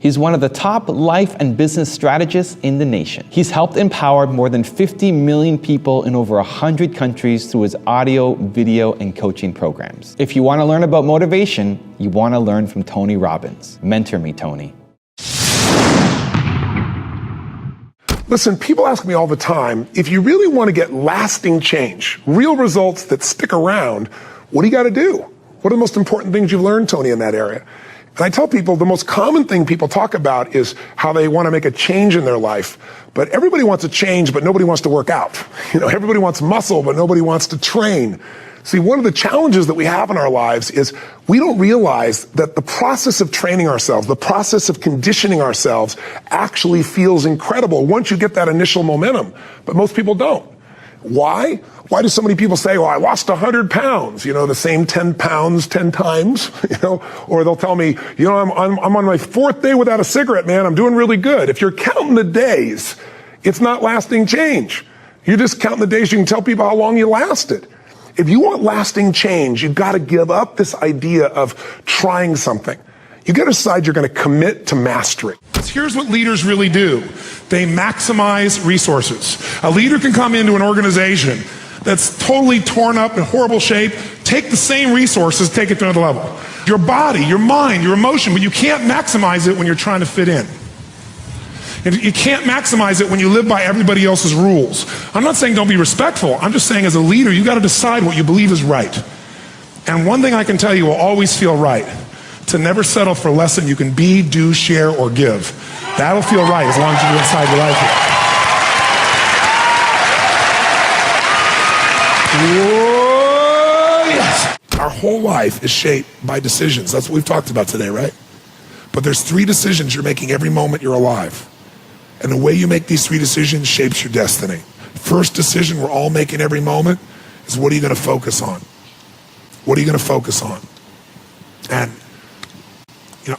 He's one of the top life and business strategists in the nation. He's helped empower more than 50 million people in over 100 countries through his audio, video, and coaching programs. If you want to learn about motivation, you want to learn from Tony Robbins. Mentor me, Tony. Listen, people ask me all the time, if you really want to get lasting change, real results that stick around, what do you got to do? What are the most important things you've learned, Tony, in that area? And I tell people the most common thing people talk about is how they want to make a change in their life. But everybody wants a change, but nobody wants to work out. Everybody wants muscle, but nobody wants to train. See, one of the challenges that we have in our lives is we don't realize that the process of training ourselves, the process of conditioning ourselves actually feels incredible once you get that initial momentum. But most people don't. Why? Why do so many people say, well, I lost 100 pounds, the same 10 pounds 10 times, or they'll tell me, I'm on my 4th day without a cigarette, man, I'm doing really good. If you're counting the days, it's not lasting change. You're just counting the days you can tell people how long you lasted. If you want lasting change, you've got to give up this idea of trying something. You got to decide you're going to commit to mastery. Here's what leaders really do. They maximize resources. A leader can come into an organization that's totally torn up in horrible shape, take the same resources, take it to another level. Your body, your mind, your emotion, but you can't maximize it when you're trying to fit in. And you can't maximize it when you live by everybody else's rules. I'm not saying don't be respectful. I'm just saying as a leader, you got to decide what you believe is right. And one thing I can tell you will always feel right. To never settle for less than you can be, do, share, or give. That'll feel right as long as you're inside your life here. Whoa, yes. Our whole life is shaped by decisions. That's what we've talked about today, right? But there's 3 decisions you're making every moment you're alive. And the way you make these 3 decisions shapes your destiny. First decision we're all making every moment is what are you going to focus on? What are you going to focus on? And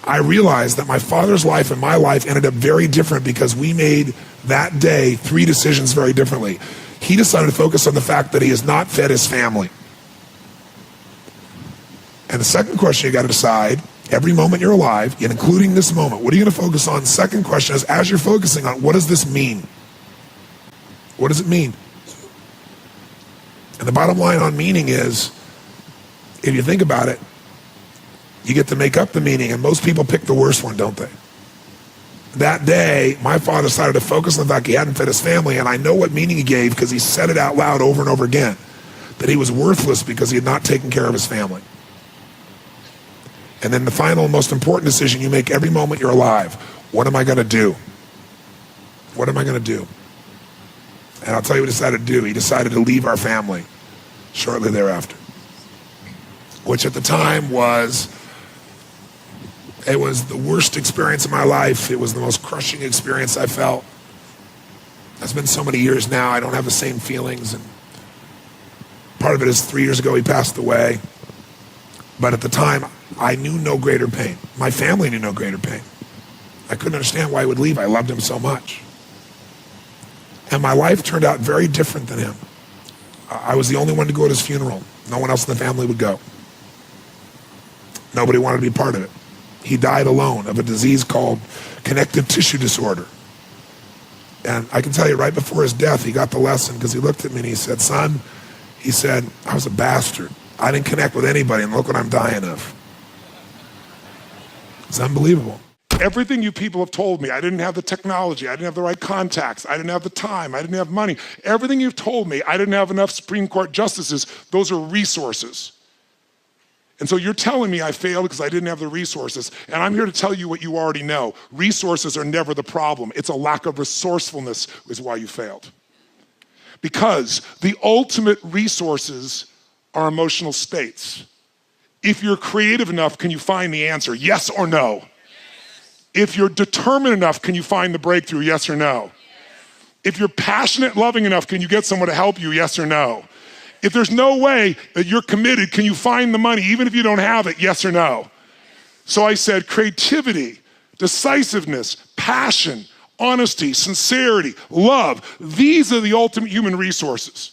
I realized that my father's life and my life ended up very different because we made that day 3 decisions very differently. He decided to focus on the fact that he has not fed his family. And the second question you got to decide, every moment you're alive, and including this moment, what are you going to focus on? Second question is, as you're focusing on, what does this mean? What does it mean? And the bottom line on meaning is, if you think about it, you get to make up the meaning, and most people pick the worst one, don't they? That day, my father decided to focus on the fact he hadn't fed his family, and I know what meaning he gave because he said it out loud over and over again, that he was worthless because he had not taken care of his family. And then the final and most important decision you make every moment you're alive, what am I going to do? What am I going to do? And I'll tell you what he decided to do. He decided to leave our family shortly thereafter, which at the time was the worst experience of my life. It was the most crushing experience I felt. It's been so many years now, I don't have the same feelings. And part of it is 3 years ago he passed away. But at the time, I knew no greater pain. My family knew no greater pain. I couldn't understand why he would leave. I loved him so much. And my life turned out very different than him. I was the only one to go at his funeral. No one else in the family would go. Nobody wanted to be part of it. He died alone of a disease called connective tissue disorder. And I can tell you right before his death, he got the lesson because he looked at me and he said, son, he said, I was a bastard. I didn't connect with anybody and look what I'm dying of. It's unbelievable. Everything you people have told me, I didn't have the technology, I didn't have the right contacts, I didn't have the time, I didn't have money. Everything you've told me, I didn't have enough Supreme Court justices, those are resources. And so you're telling me I failed because I didn't have the resources. And I'm here to tell you what you already know. Resources are never the problem. It's a lack of resourcefulness is why you failed. Because the ultimate resources are emotional states. If you're creative enough, can you find the answer? Yes or no? Yes. If you're determined enough, can you find the breakthrough? Yes or no? Yes. If you're passionate, loving enough, can you get someone to help you? Yes or no? If there's no way that you're committed, can you find the money even if you don't have it? Yes or no? So I said creativity, decisiveness, passion, honesty, sincerity, love. These are the ultimate human resources.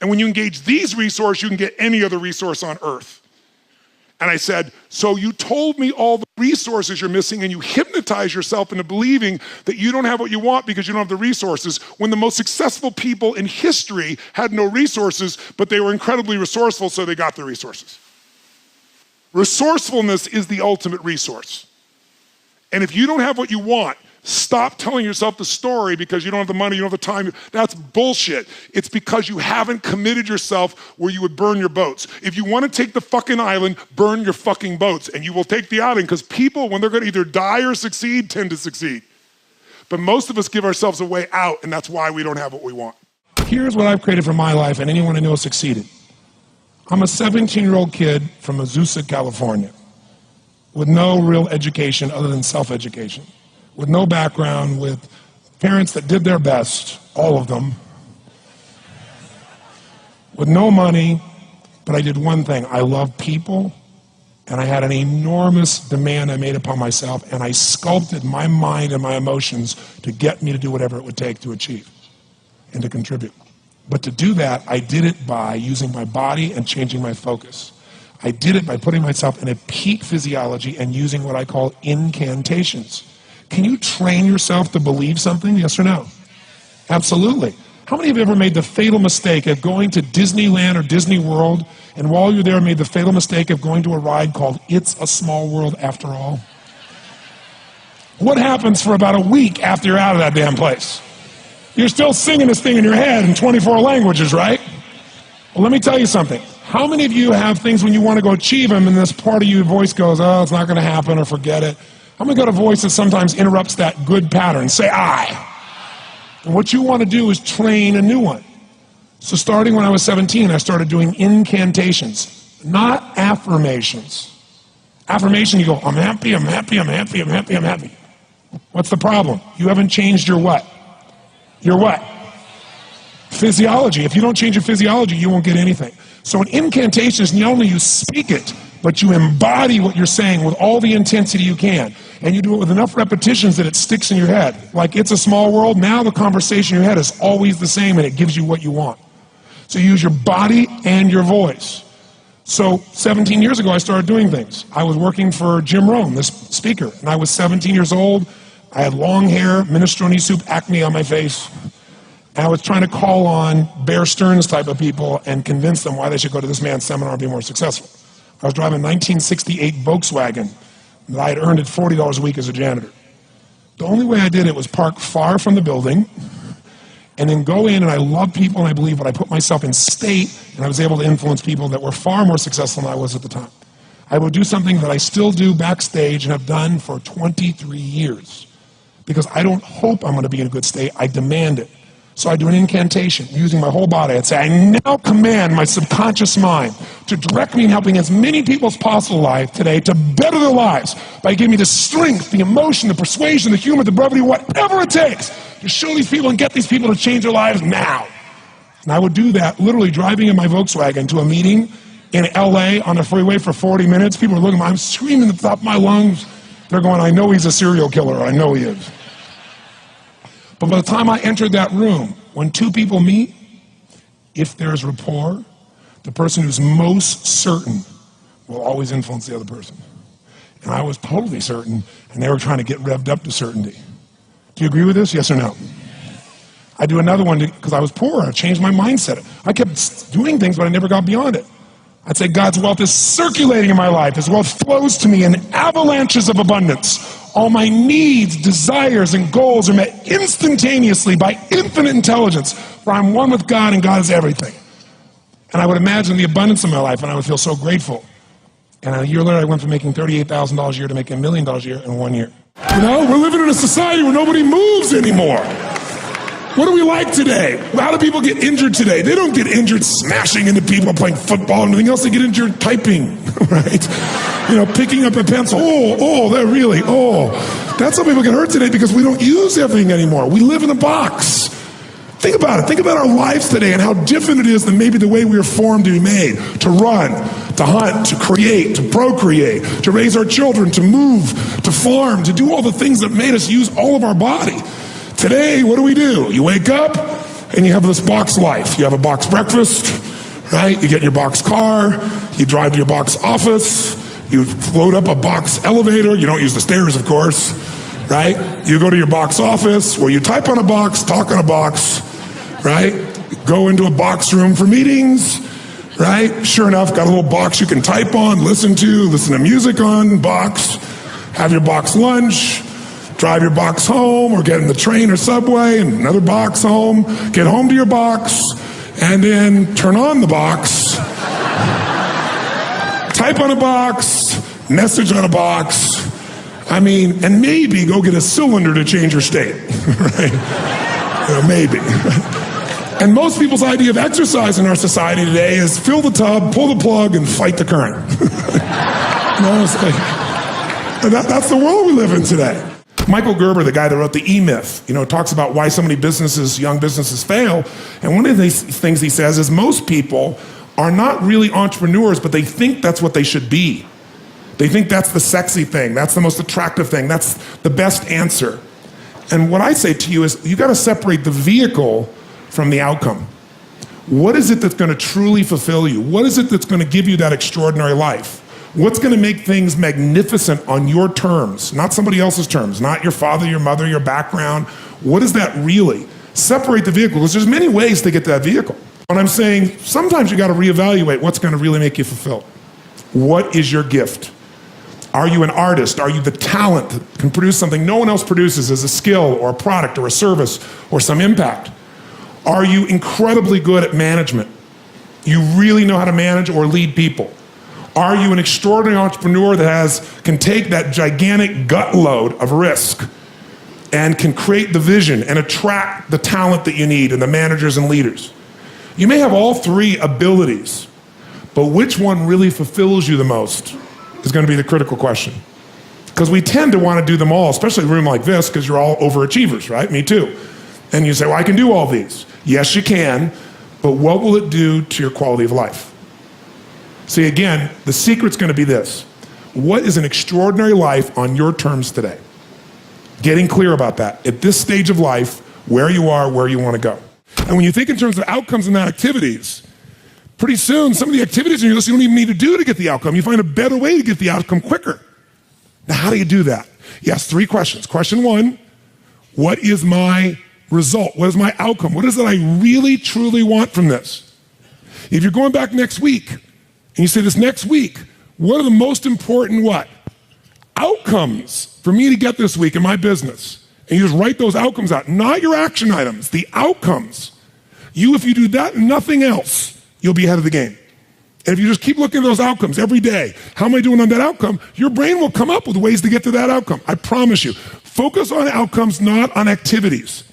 And when you engage these resources, you can get any other resource on earth. And I said, so you told me all the resources you're missing, and you hypnotize yourself into believing that you don't have what you want because you don't have the resources, when the most successful people in history had no resources, but they were incredibly resourceful, so they got the resources. Resourcefulness is the ultimate resource. And if you don't have what you want, stop telling yourself the story because you don't have the money, you don't have the time. That's bullshit. It's because you haven't committed yourself where you would burn your boats. If you want to take the fucking island, burn your fucking boats, and you will take the island, because people, when they're going to either die or succeed, tend to succeed. But most of us give ourselves a way out, and that's why we don't have what we want. Here's what I've created for my life, and anyone I know succeeded. I'm a 17-year-old kid from Azusa, California, with no real education other than self-education, with no background, with parents that did their best, all of them, with no money, but I did one thing. I love people, and I had an enormous demand I made upon myself, and I sculpted my mind and my emotions to get me to do whatever it would take to achieve and to contribute. But to do that, I did it by using my body and changing my focus. I did it by putting myself in a peak physiology and using what I call incantations. Can you train yourself to believe something? Yes or no? Absolutely. How many of you ever made the fatal mistake of going to Disneyland or Disney World, and while you're there made the fatal mistake of going to a ride called It's a Small World After All? What happens for about a week after you're out of that damn place? You're still singing this thing in your head in 24 languages, right? Well, let me tell you something. How many of you have things when you want to go achieve them and this part of your voice goes, oh, it's not going to happen, or forget it? How many got a voice that sometimes interrupts that good pattern? Say I. And what you want to do is train a new one. So starting when I was 17, I started doing incantations, not affirmations. Affirmation, you go, I'm happy, I'm happy, I'm happy, I'm happy, I'm happy. What's the problem? You haven't changed your what? Your what? Physiology. If you don't change your physiology, you won't get anything. So an incantation is not only you speak it, but you embody what you're saying with all the intensity you can. And you do it with enough repetitions that it sticks in your head. Like It's a Small World, now the conversation in your head is always the same and it gives you what you want. So you use your body and your voice. So 17 years ago, I started doing things. I was working for Jim Rohn, this speaker, and I was 17 years old. I had long hair, minestrone soup, acne on my face. And I was trying to call on Bear Stearns type of people and convince them why they should go to this man's seminar and be more successful. I was driving a 1968 Volkswagen that I had earned at $40 a week as a janitor. The only way I did it was park far from the building and then go in, and I love people and I believe, but I put myself in state, and I was able to influence people that were far more successful than I was at the time. I would do something that I still do backstage and have done for 23 years because I don't hope I'm going to be in a good state, I demand it. So I do an incantation using my whole body. I'd say, I now command my subconscious mind to direct me in helping as many people as possible alive today to better their lives by giving me the strength, the emotion, the persuasion, the humor, the brevity, whatever it takes to show these people and get these people to change their lives now. And I would do that literally driving in my Volkswagen to a meeting in LA on the freeway for 40 minutes. People are looking at me, I'm screaming at the top of my lungs. They're going, I know he's a serial killer, I know he is. But by the time I entered that room, when two people meet, if there's rapport, the person who's most certain will always influence the other person. And I was totally certain, and they were trying to get revved up to certainty. Do you agree with this? Yes or no? I do another one because I was poor. I changed my mindset. I kept doing things, but I never got beyond it. I'd say God's wealth is circulating in my life. His wealth flows to me in avalanches of abundance. All my needs, desires, and goals are met instantaneously by infinite intelligence, for I'm one with God and God is everything. And I would imagine the abundance of my life, and I would feel so grateful. And a year later, I went from making $38,000 a year to making $1 million a year in 1 year. You know, we're living in a society where nobody moves anymore. What do we like today? How do people get injured today? They don't get injured smashing into people, playing football and everything else. They get injured typing, right? You know, picking up a pencil. That's how people get hurt today because we don't use everything anymore. We live in a box. Think about it. Think about our lives today and how different it is than maybe the way we were formed to be made, to run, to hunt, to create, to procreate, to raise our children, to move, to farm, to do all the things that made us use all of our body. Today, what do? You wake up and you have this box life. You have a box breakfast, right? You get in your box car, you drive to your box office, You float up a box elevator. You don't use the stairs, of course, right? You go to your box office where you type on a box, talk on a box, right? Go into a box room for meetings, right? Sure enough, got a little box you can type on, listen to music on, box, have your box lunch, drive your box home, or get in the train or subway and another box home, get home to your box, and then turn on the box, type on a box, message on a box, and maybe go get a cylinder to change your state, right? Maybe. And most people's idea of exercise in our society today is fill the tub, pull the plug, and fight the current. That's the world we live in today. Michael Gerber, the guy that wrote the E-Myth, talks about why so many young businesses fail. And one of the things he says is most people are not really entrepreneurs, but they think that's what they should be. They think that's the sexy thing. That's the most attractive thing. That's the best answer. And what I say to you is you got to separate the vehicle from the outcome. What is it that's going to truly fulfill you? What is it that's going to give you that extraordinary life? What's going to make things magnificent on your terms, not somebody else's terms, not your father, your mother, your background? What is that really? Separate the vehicle, because there's many ways to get to that vehicle. But I'm saying sometimes you got to reevaluate what's going to really make you fulfilled. What is your gift? Are you an artist? Are you the talent that can produce something no one else produces as a skill or a product or a service or some impact? Are you incredibly good at management? You really know how to manage or lead people? Are you an extraordinary entrepreneur that can take that gigantic gut load of risk and can create the vision and attract the talent that you need and the managers and leaders? You may have all three abilities, but which one really fulfills you the most is going to be the critical question. Because we tend to want to do them all, especially in a room like this, because you're all overachievers, right? Me too. And you say, well, I can do all these. Yes, you can, but what will it do to your quality of life? See, again, the secret's going to be this. What is an extraordinary life on your terms today? Getting clear about that. At this stage of life, where you are, where you want to go. And when you think in terms of outcomes and not activities, pretty soon, some of the activities on your list you don't even need to do to get the outcome. You find a better way to get the outcome quicker. Now, how do you do that? Yes, 3 questions. Question 1, what is my result? What is my outcome? What is it I really, truly want from this? If you're going back next week, and you say this next week, what are the most important outcomes for me to get this week in my business? And you just write those outcomes out, not your action items, the outcomes. If you do that and nothing else, you'll be ahead of the game. And if you just keep looking at those outcomes every day, how am I doing on that outcome? Your brain will come up with ways to get to that outcome. I promise you. Focus on outcomes, not on activities.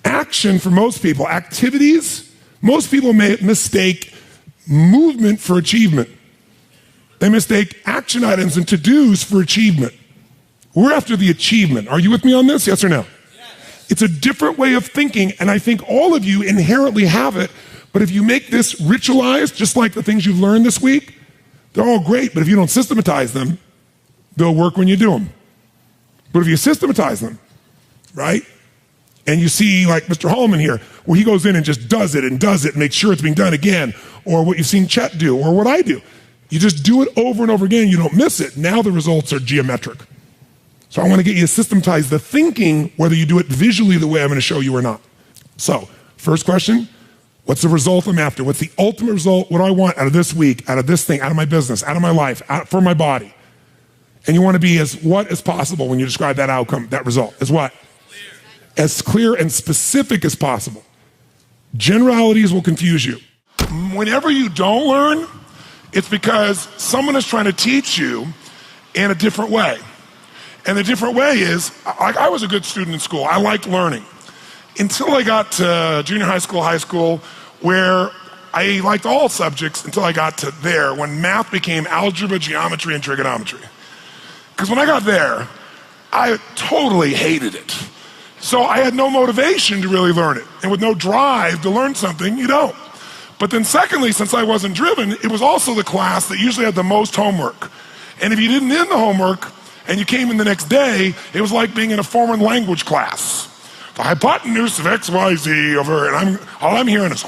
Action for most people, activities, most people may mistake movement for achievement. They mistake action items and to-dos for achievement. We're after the achievement. Are you with me on this? Yes or no? Yes. It's a different way of thinking, and I think all of you inherently have it, but if you make this ritualized, just like the things you've learned this week, they're all great, but if you don't systematize them, they'll work when you do them. But if you systematize them, right? And you see, like Mr. Hallman here, where he goes in and just does it and makes sure it's being done again, or what you've seen Chet do, or what I do. You just do it over and over again, you don't miss it. Now the results are geometric. So I want to get you to systematize the thinking, whether you do it visually the way I'm going to show you or not. So, first question, what's the result I'm after? What's the ultimate result? What do I want out of this week, out of this thing, out of my business, out of my life, for my body? And you want to be as possible when you describe that outcome, that result, as what? As clear and specific as possible. Generalities will confuse you. Whenever you don't learn, it's because someone is trying to teach you in a different way. And the different way is, I was a good student in school. I liked learning. Until I got to junior high school, where I liked all subjects until I got to there, when math became algebra, geometry, and trigonometry. Because when I got there, I totally hated it. So I had no motivation to really learn it. And with no drive to learn something, you don't. But then secondly, since I wasn't driven, it was also the class that usually had the most homework. And if you didn't do the homework and you came in the next day, it was like being in a foreign language class. The hypotenuse of XYZ over, and all I'm hearing is,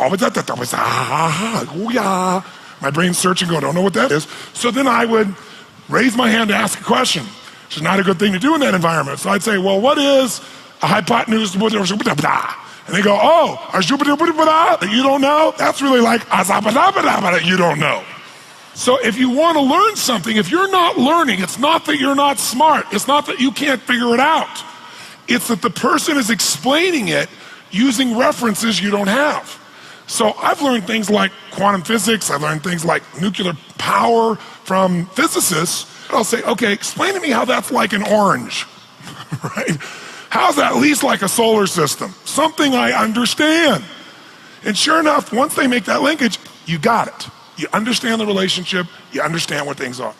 My brain's searching, going, don't know what that is. So then I would raise my hand to ask a question, which is not a good thing to do in that environment. So I'd say, well, what is a hypotenuse? And they go, oh, that you don't know? That's really like that you don't know. So if you want to learn something, if you're not learning, it's not that you're not smart. It's not that you can't figure it out. It's that the person is explaining it using references you don't have. So I've learned things like quantum physics. I've learned things like nuclear power from physicists. I'll say, okay, explain to me how that's like an orange, right? How's that at least like a solar system? Something I understand. And sure enough, once they make that linkage, you got it. You understand the relationship, you understand what things are.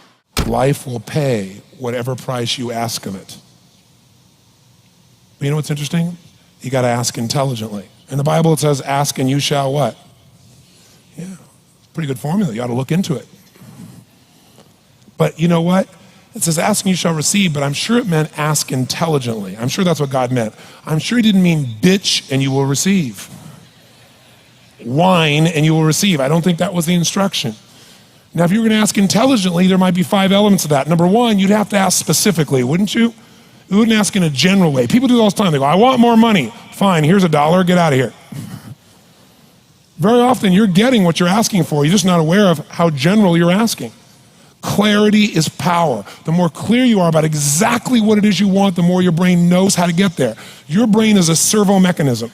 Life will pay whatever price you ask of it. But you know what's interesting? You got to ask intelligently. In the Bible it says, ask and you shall what? Yeah, pretty good formula. You ought to look into it. But you know what? It says ask and you shall receive, but I'm sure it meant ask intelligently. I'm sure that's what God meant. I'm sure he didn't mean bitch and you will receive. Whine and you will receive. I don't think that was the instruction. Now, if you were going to ask intelligently, there might be 5 elements of that. Number 1, you'd have to ask specifically, wouldn't you? You wouldn't ask in a general way. People do it all the time. They go, I want more money. Fine, here's $1, get out of here. Very often you're getting what you're asking for. You're just not aware of how general you're asking. Clarity is power. The more clear you are about exactly what it is you want, the more your brain knows how to get there. Your brain is a servo mechanism.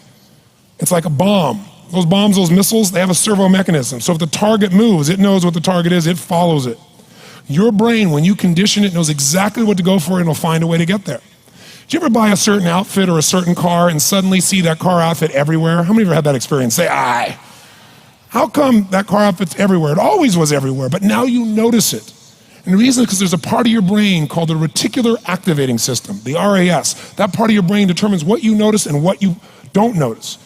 It's like a bomb. Those bombs, those missiles, they have a servo mechanism. So if the target moves, it knows what the target is, it follows it. Your brain, when you condition it, knows exactly what to go for and it'll find a way to get there. Did you ever buy a certain outfit or a certain car and suddenly see that car outfit everywhere? How many of you have had that experience? Say, aye. How come that car outfit's everywhere? It always was everywhere, but now you notice it. And the reason is because there's a part of your brain called the reticular activating system, the RAS. That part of your brain determines what you notice and what you don't notice.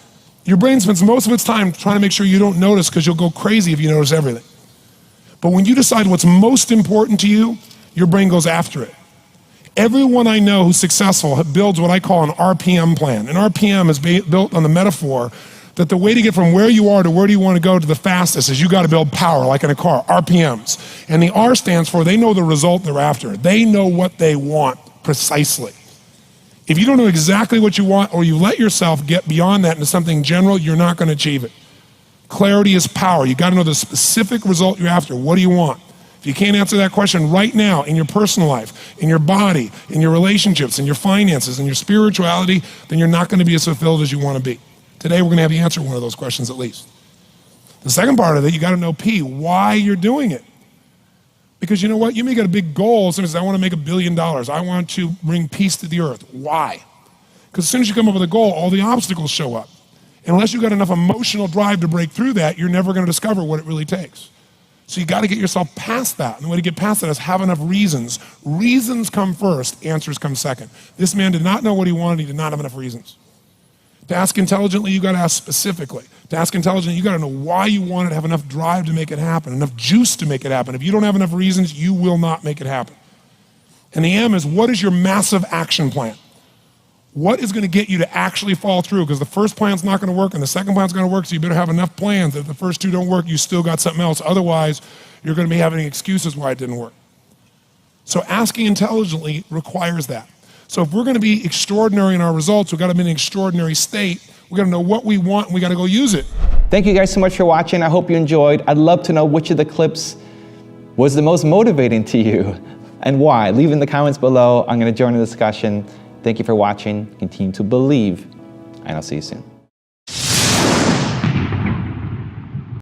Your brain spends most of its time trying to make sure you don't notice because you'll go crazy if you notice everything. But when you decide what's most important to you, your brain goes after it. Everyone I know who's successful builds what I call an RPM plan. An RPM is built on the metaphor that the way to get from where you are to where do you want to go to the fastest is you got to build power, like in a car, RPMs. And the R stands for they know the result they're after. They know what they want precisely. If you don't know exactly what you want or you let yourself get beyond that into something general, you're not going to achieve it. Clarity is power. You got to know the specific result you're after. What do you want? If you can't answer that question right now in your personal life, in your body, in your relationships, in your finances, in your spirituality, then you're not going to be as fulfilled as you want to be. Today we're going to have you answer one of those questions at least. The second part of it, you got to know P, why you're doing it. Because you know what? You may get a big goal. Somebody says, I want to make $1 billion. I want to bring peace to the earth. Why? Because as soon as you come up with a goal, all the obstacles show up. And unless you've got enough emotional drive to break through that, you're never going to discover what it really takes. So you got to get yourself past that. And the way to get past that is have enough reasons. Reasons come first, answers come second. This man did not know what he wanted. He did not have enough reasons. To ask intelligently, you got to ask specifically. To ask intelligently, you got to know why you want it, have enough drive to make it happen, enough juice to make it happen. If you don't have enough reasons, you will not make it happen. And the M is, what is your massive action plan? What is going to get you to actually fall through? Because the first plan's not going to work and the second plan's going to work, so you better have enough plans that if the first 2 don't work, you still got something else. Otherwise, you're going to be having excuses why it didn't work. So asking intelligently requires that. So if we're going to be extraordinary in our results, we've got to be in an extraordinary state. We've got to know what we want and we got to go use it. Thank you guys so much for watching. I hope you enjoyed. I'd love to know which of the clips was the most motivating to you and why. Leave in the comments below. I'm going to join the discussion. Thank you for watching. Continue to believe, and I'll see you soon.